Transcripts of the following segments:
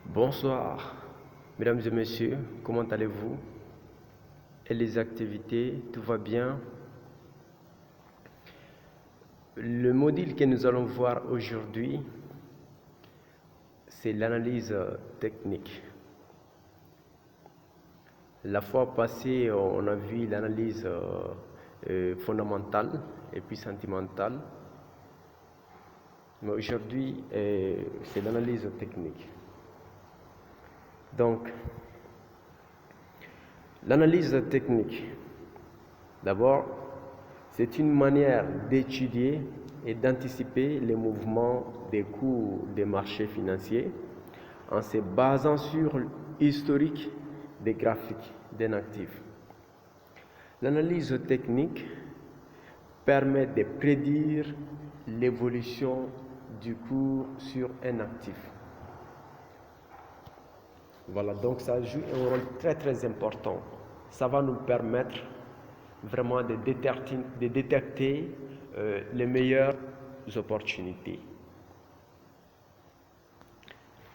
Bonsoir, mesdames et messieurs, comment allez-vous? Et les activités, tout va bien? Le module que nous allons voir aujourd'hui, c'est l'analyse technique. La fois passée, on a vu l'analyse fondamentale et puis sentimentale. Mais aujourd'hui, c'est l'analyse technique. Donc, l'analyse technique, d'abord, c'est une manière d'étudier et d'anticiper les mouvements des cours des marchés financiers en se basant sur l'historique des graphiques d'un actif. L'analyse technique permet de prédire l'évolution du cours sur un actif. Voilà, donc ça joue un rôle très important. Ça va nous permettre vraiment de détecter les meilleures opportunités.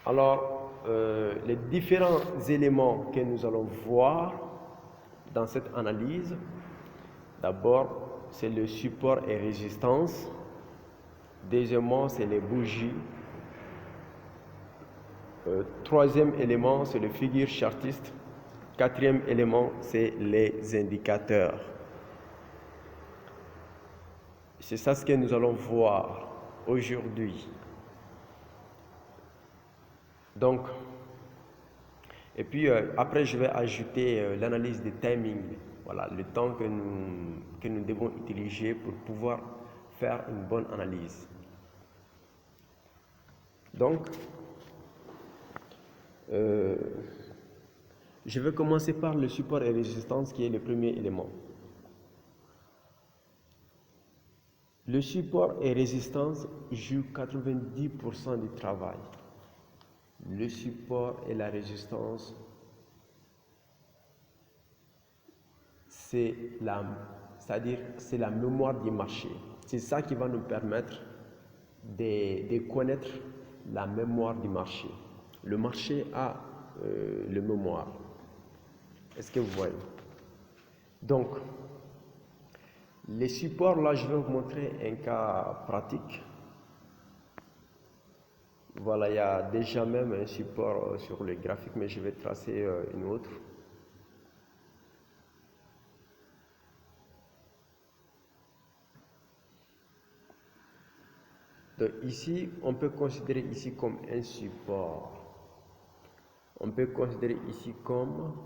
Alors, les différents éléments que nous allons voir dans cette analyse, d'abord, c'est le support et résistance. Deuxièmement, c'est les bougies. Troisième élément, c'est le figure chartiste. Quatrième élément, c'est les indicateurs. C'est ça ce que nous allons voir aujourd'hui. Donc, et puis après, je vais ajouter l'analyse des timing. Voilà, le temps que nous devons utiliser pour pouvoir faire une bonne analyse. Donc, je vais commencer par le support et résistance qui est le premier élément. Le support et résistance jouent 90% du travail. Le support et la résistance, c'est-à-dire c'est la mémoire du marché. C'est ça qui va nous permettre de connaître la mémoire du marché. Le marché a le mémoire. Est-ce que vous voyez? Donc, les supports, là, je vais vous montrer un cas pratique. Voilà, il y a déjà même un support sur le graphique, mais je vais tracer une autre. Donc ici, on peut considérer ici comme un support. On peut considérer ici comme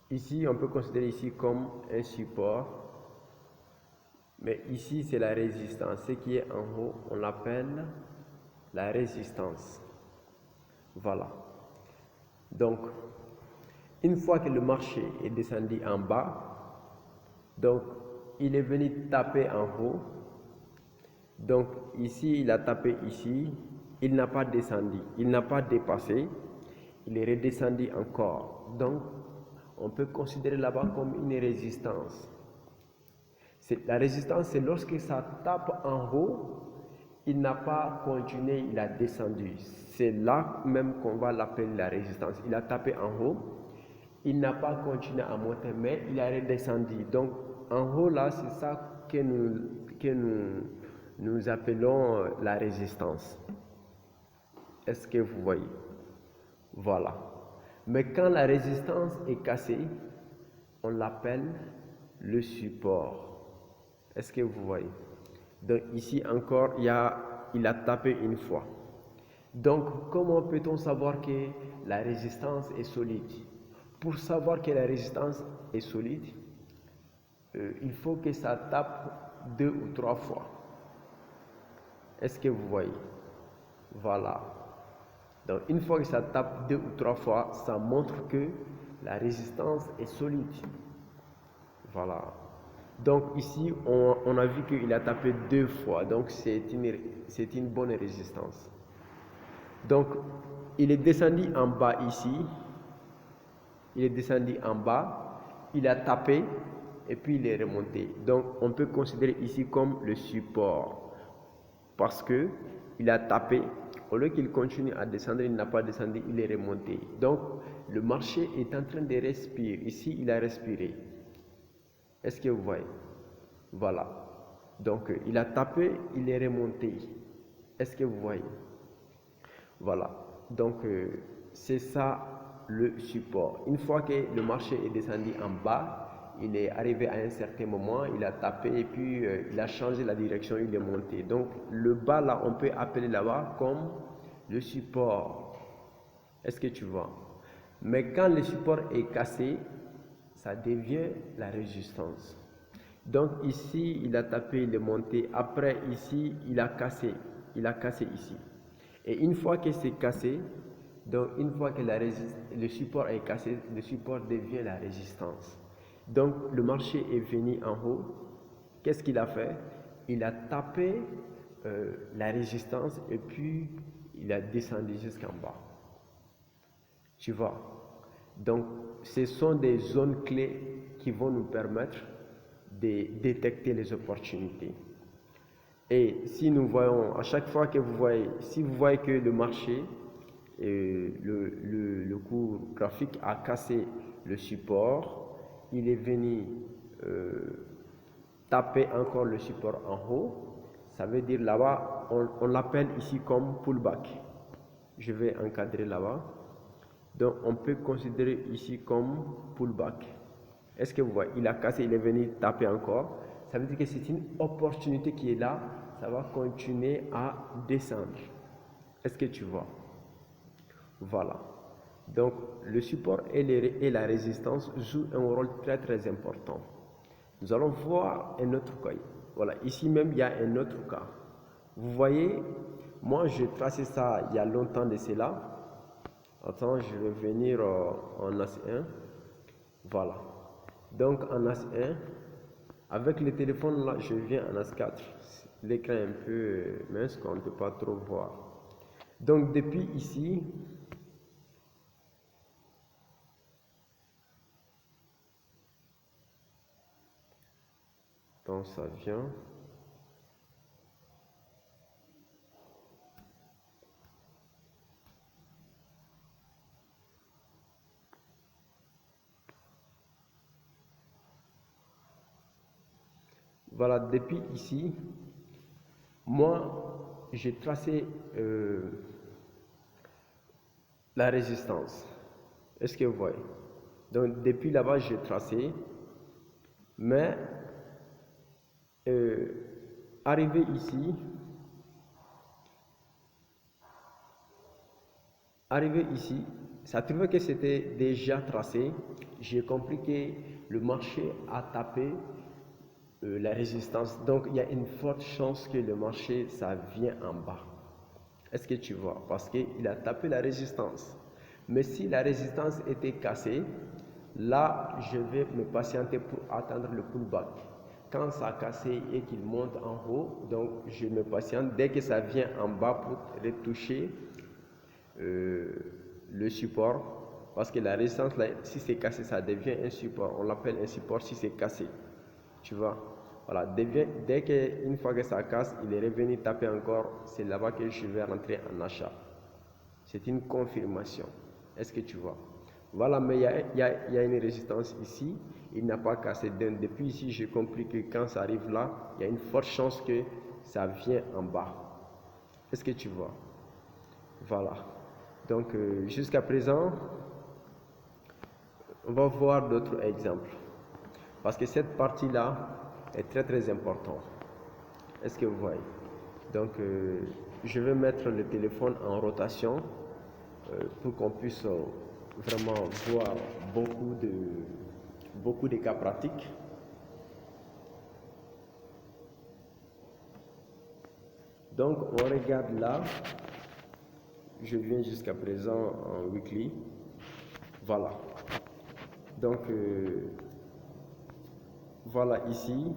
ici, on peut considérer ici comme un support. Mais ici, c'est la résistance. Ce qui est en haut, on l'appelle la résistance. Voilà. Donc, une fois que le marché est descendu en bas, donc il est venu taper en haut. Donc ici, il a tapé ici. Il n'a pas descendu. Il n'a pas dépassé. Il est redescendu encore. Donc, on peut considérer là-bas comme une résistance. La résistance, c'est lorsque ça tape en haut, il n'a pas continué, il a descendu. C'est là même qu'on va l'appeler la résistance. Il a tapé en haut, il n'a pas continué à monter, mais il a redescendu. Donc, en haut, là, c'est ça que nous appelons la résistance. Est-ce que vous voyez? Voilà. Mais quand la résistance est cassée, on l'appelle le support. Est-ce que vous voyez? Donc ici encore, il a tapé une fois. Donc comment peut-on savoir que la résistance est solide? Pour savoir que la résistance est solide, il faut que ça tape 2 ou 3 fois. Est-ce que vous voyez? Voilà. Donc une fois que ça tape 2 ou 3 fois, ça montre que la résistance est solide. Voilà. Donc ici, on a vu qu'il a tapé 2 fois, donc c'est une bonne résistance. Donc, il est descendu en bas ici, il est descendu en bas, il a tapé, et puis il est remonté. Donc on peut considérer ici comme le support parce que il a tapé. Au lieu qu'il continue à descendre, il n'a pas descendu, il est remonté. Donc le marché est en train de respirer. Ici, il a respiré. Est-ce que vous voyez? Voilà. Donc il a tapé, il est remonté. Est-ce que vous voyez? Voilà. Donc c'est ça le support. Une fois que le marché est descendu en bas, il est arrivé à un certain moment, il a tapé et puis il a changé la direction, il est monté. Donc le bas là, on peut appeler là-bas comme le support. Est-ce que tu vois? Mais quand le support est cassé, ça devient la résistance. Donc ici, il a tapé, il est monté. Après ici, il a cassé ici. Et une fois que c'est cassé, donc une fois que le support est cassé, le support devient la résistance. Donc le marché est venu en haut. Qu'est-ce qu'il a fait? Il a tapé la résistance et puis il a descendu jusqu'en bas. Tu vois? Donc ce sont des zones clés qui vont nous permettre de détecter les opportunités. Et si nous voyons, à chaque fois que vous voyez, si vous voyez que le marché, le cours graphique a cassé le support, il est venu taper encore le support en haut, ça veut dire là-bas, on l'appelle ici comme pullback. Je vais encadrer là-bas. Donc on peut considérer ici comme pullback. Est-ce que vous voyez? Il a cassé, il est venu taper encore. Ça veut dire que c'est une opportunité qui est là. Ça va continuer à descendre. Est-ce que tu vois? Voilà. Donc le support et la résistance jouent un rôle très très important. Nous allons voir un autre cas. Voilà, ici même il y a un autre cas. Vous voyez, moi j'ai tracé ça il y a longtemps de cela. Attends, je vais venir en As1. Voilà. Donc en As1, avec le téléphone là, je viens en As4. L'écran est un peu mince qu'on ne peut pas trop voir. Donc depuis ici, donc ça vient. Voilà, depuis ici, moi, j'ai tracé la résistance. Est-ce que vous voyez? Donc, depuis là-bas, j'ai tracé, mais arrivé ici, ça trouvait que c'était déjà tracé. J'ai compris que le marché a tapé la résistance. Donc, il y a une forte chance que le marché, ça vient en bas. Est-ce que tu vois? Parce qu'il a tapé la résistance. Mais si la résistance était cassée, là, je vais me patienter pour attendre le pullback. Quand ça a cassé et qu'il monte en haut, donc je me patiente dès que ça vient en bas pour retoucher le support. Parce que la résistance, là, si c'est cassé, ça devient un support. On l'appelle un support si c'est cassé. Tu vois? Voilà, dès qu'une fois que ça casse, il est revenu taper encore, c'est là-bas que je vais rentrer en achat. C'est une confirmation. Est-ce que tu vois? Voilà, mais il y a une résistance ici. Il n'a pas cassé. Depuis ici, j'ai compris que quand ça arrive là, il y a une forte chance que ça vient en bas. Est-ce que tu vois? Voilà. Donc, jusqu'à présent, on va voir d'autres exemples. Parce que cette partie-là est très très importante. Est-ce que vous voyez? Donc, je vais mettre le téléphone en rotation pour qu'on puisse vraiment voir beaucoup de cas pratiques. Donc, on regarde là. Je viens jusqu'à présent en weekly. Voilà. Donc, voilà ici.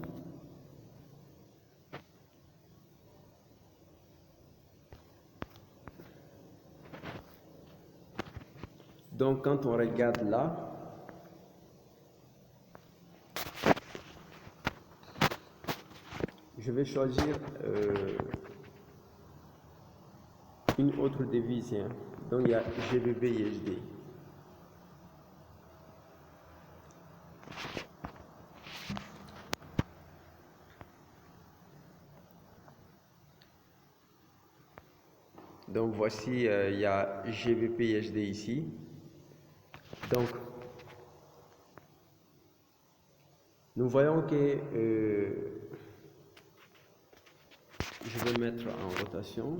Donc, quand on regarde là, je vais choisir une autre devise. Hein. Donc il y a GBP USD. Donc voici, il y a GBP USD ici. Donc nous voyons que je vais mettre en rotation.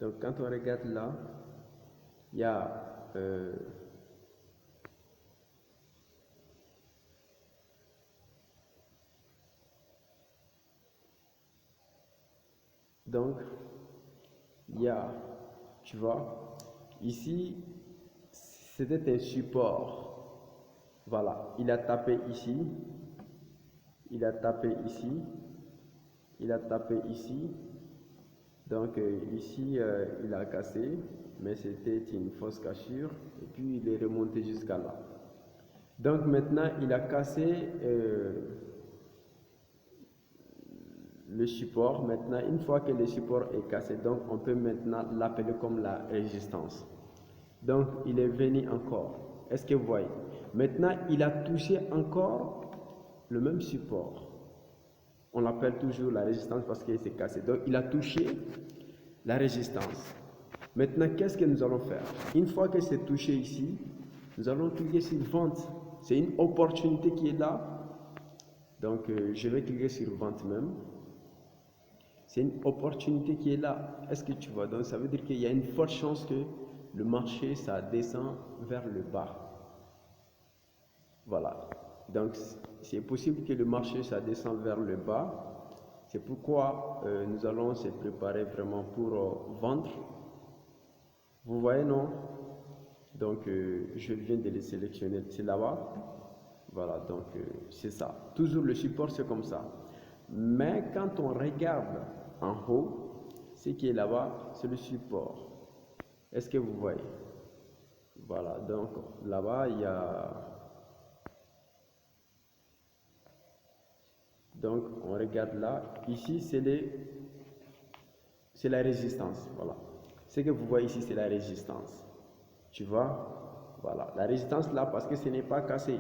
Donc quand on regarde là, il y a donc il y a, tu vois, ici c'était un support. Voilà, il a tapé ici, il a tapé ici, il a tapé ici. Donc ici, il a cassé, mais c'était une fausse cassure, et puis il est remonté jusqu'à là. Donc maintenant, il a cassé le support. Maintenant, une fois que le support est cassé, donc on peut maintenant l'appeler comme la résistance. Donc il est venu encore. Est-ce que vous voyez? Maintenant, il a touché encore le même support. On l'appelle toujours la résistance parce qu'il s'est cassé. Donc il a touché la résistance. Maintenant, qu'est-ce que nous allons faire? Une fois que c'est touché ici, nous allons cliquer sur vente. C'est une opportunité qui est là. Donc, je vais cliquer sur vente même. C'est une opportunité qui est là. Est-ce que tu vois? Donc, ça veut dire qu'il y a une forte chance que le marché, ça descend vers le bas. Voilà. Donc, c'est possible que le marché, ça descend vers le bas. C'est pourquoi nous allons se préparer vraiment pour vendre. Vous voyez, non? Donc, je viens de les sélectionner. C'est là-bas. Voilà, donc c'est ça. Toujours le support, c'est comme ça. Mais quand on regarde en haut, ce qui est là-bas, c'est le support. Est-ce que vous voyez? Voilà, donc là-bas, il y a... Donc, on regarde là. Ici, c'est la résistance. Voilà. Ce que vous voyez ici, c'est la résistance. Tu vois? Voilà. La résistance là, parce que ce n'est pas cassé.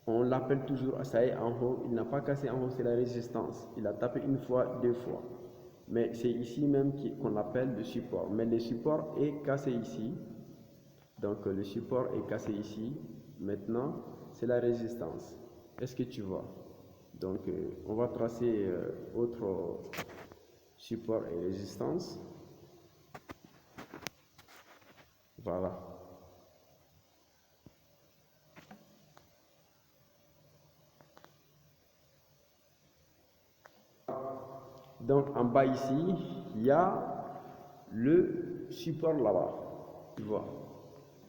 On l'appelle toujours, ça est en haut. Il n'a pas cassé en haut, c'est la résistance. Il a tapé une fois, deux fois. Mais c'est ici même qu'on appelle le support. Mais le support est cassé ici. Donc, le support est cassé ici. Maintenant, c'est la résistance. Est-ce que tu vois? Donc, on va tracer autre support et résistance. Voilà. Donc, en bas ici, il y a le support là-bas. Tu vois.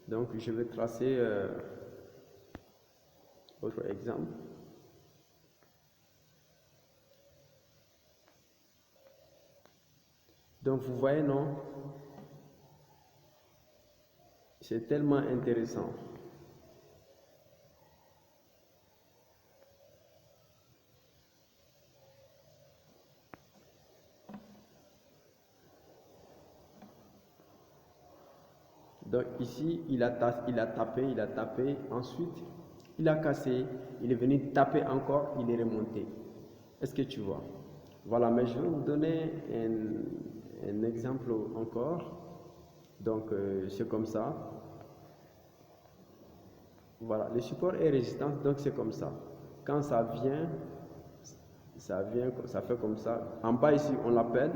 Donc, je vais tracer autre exemple. Donc, vous voyez, non? C'est tellement intéressant. Donc ici, il a tapé, ensuite il a cassé, il est venu taper encore, il est remonté. Est-ce que tu vois? Voilà, mais je vais vous donner un exemple encore. Donc c'est comme ça. Voilà, le support est résistant, donc c'est comme ça. Quand ça vient, ça fait comme ça. En bas ici, on l'appelle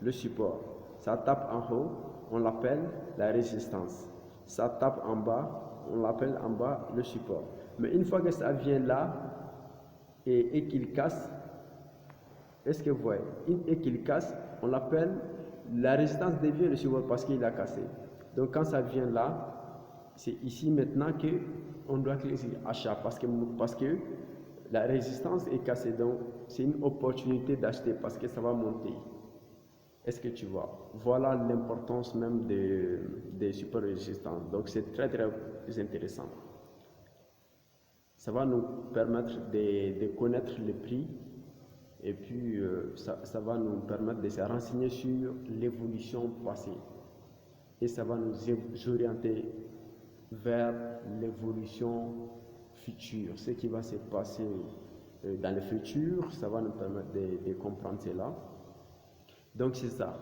le support. Ça tape en haut, on l'appelle la résistance. Ça tape en bas, on l'appelle en bas le support. Mais une fois que ça vient là, et qu'il casse, est-ce que vous voyez, et qu'il casse, on l'appelle, la résistance devient le support parce qu'il a cassé. Donc quand ça vient là, c'est ici maintenant que on doit cliquer sur achat parce que la résistance est cassée. Donc c'est une opportunité d'acheter parce que ça va monter. Est-ce que tu vois? Voilà l'importance même des supports résistants. Donc c'est très intéressant. Ça va nous permettre de connaître le prix et puis ça va nous permettre de se renseigner sur l'évolution passée et ça va nous orienter vers l'évolution future, ce qui va se passer dans le futur, ça va nous permettre de comprendre cela. Donc c'est ça.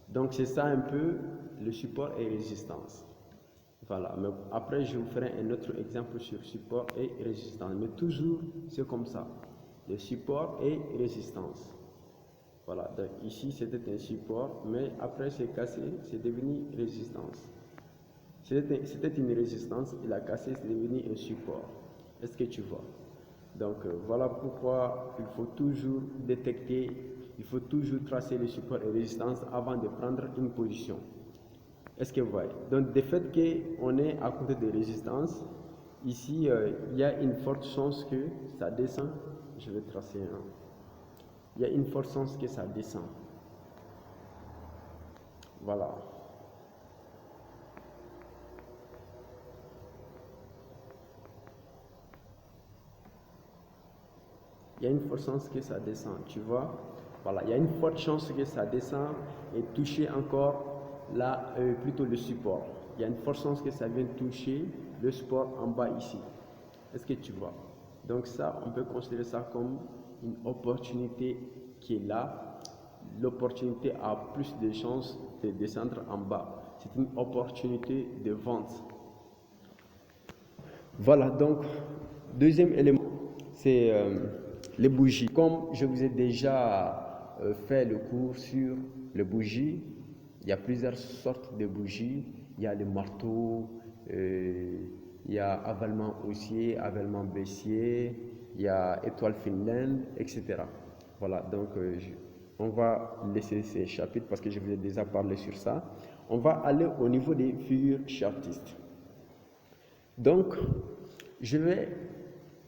Donc c'est ça un peu le support et résistance. Voilà, mais après je vous ferai un autre exemple sur support et résistance. Mais toujours c'est comme ça, le support et résistance. Voilà, donc ici c'était un support, mais après c'est cassé, c'est devenu résistance. C'était une résistance, il a cassé, c'est devenu un support. Est-ce que tu vois? Donc voilà pourquoi il faut toujours détecter, il faut toujours tracer le support et résistance avant de prendre une position. Est-ce que vous voyez? Donc, du fait qu'on est à côté de résistance, ici, il y a une forte chance que ça descend. Je vais tracer un. Il y a une forte chance que ça descend. Voilà. Il y a une forte chance que ça descend, tu vois? Voilà, il y a une forte chance que ça descend et toucher encore là, plutôt le support. Il y a une forte chance que ça vienne toucher le support en bas ici. Est-ce que tu vois? Donc ça, on peut considérer ça comme une opportunité qui est là. L'opportunité a plus de chances de descendre en bas. C'est une opportunité de vente. Voilà, donc, deuxième élément, c'est les bougies. Comme je vous ai déjà fait le cours sur les bougies, il y a plusieurs sortes de bougies. Il y a le marteau, il y a avalement haussier, avalement baissier, il y a étoile Finlande, etc. Voilà, donc on va laisser ces chapitres parce que je vous ai déjà parlé sur ça. On va aller au niveau des figures chartistes. Donc, je vais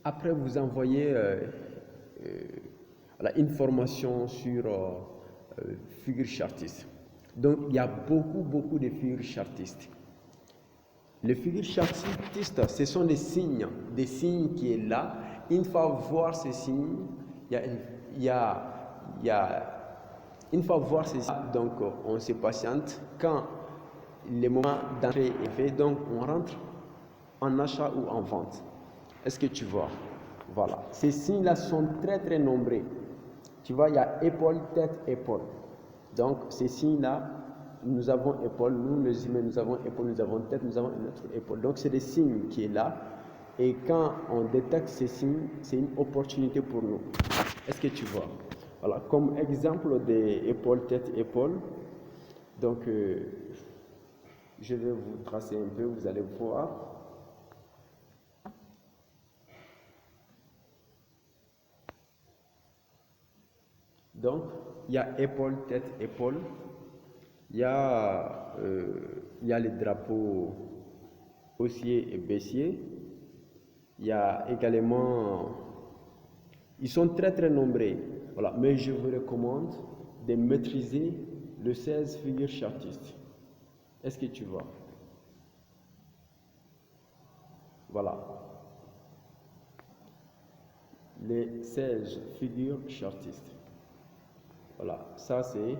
après vous envoyer une formation sur figures chartistes. Donc, il y a beaucoup de figures chartistes. Les figures chartistes, ce sont des signes qui est là. Une fois voir ces signes, une fois voir ces signes, donc on se patiente. Quand le moment d'entrée est fait, donc on rentre en achat ou en vente. Est-ce que tu vois? Voilà. Ces signes-là sont très nombreux. Tu vois, il y a épaule, tête, épaule. Donc, ces signes-là, nous avons épaule, nous les humains, nous avons épaule, nous avons tête, nous avons une autre épaule. Donc, c'est des signes qui est là. Et quand on détecte ces signes, c'est une opportunité pour nous. Est-ce que tu vois? Voilà. Comme exemple des épaules, tête, épaule. Donc, je vais vous tracer un peu, vous allez voir. Donc, il y a épaule, tête, épaule. Il y a les drapeaux haussier et baissier. Il y a également, ils sont très nombreux. Voilà, mais je vous recommande de maîtriser le 16 figures chartistes. Est-ce que tu vois? Voilà. Les 16 figures chartistes. Voilà, ça c'est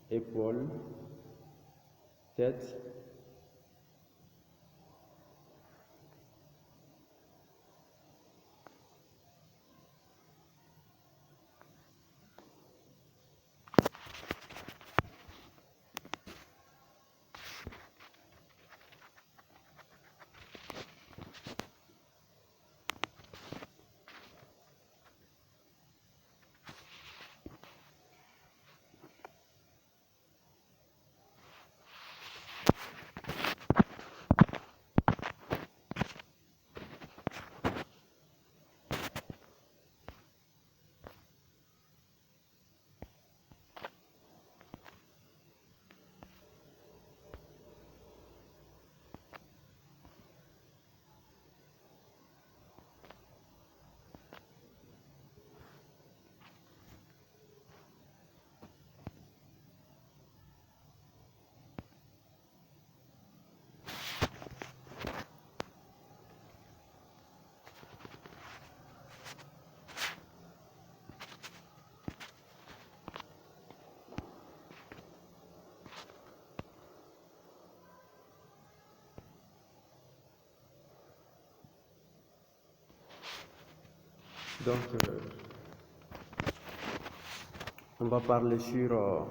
épaule, tête, Donc, on va parler sur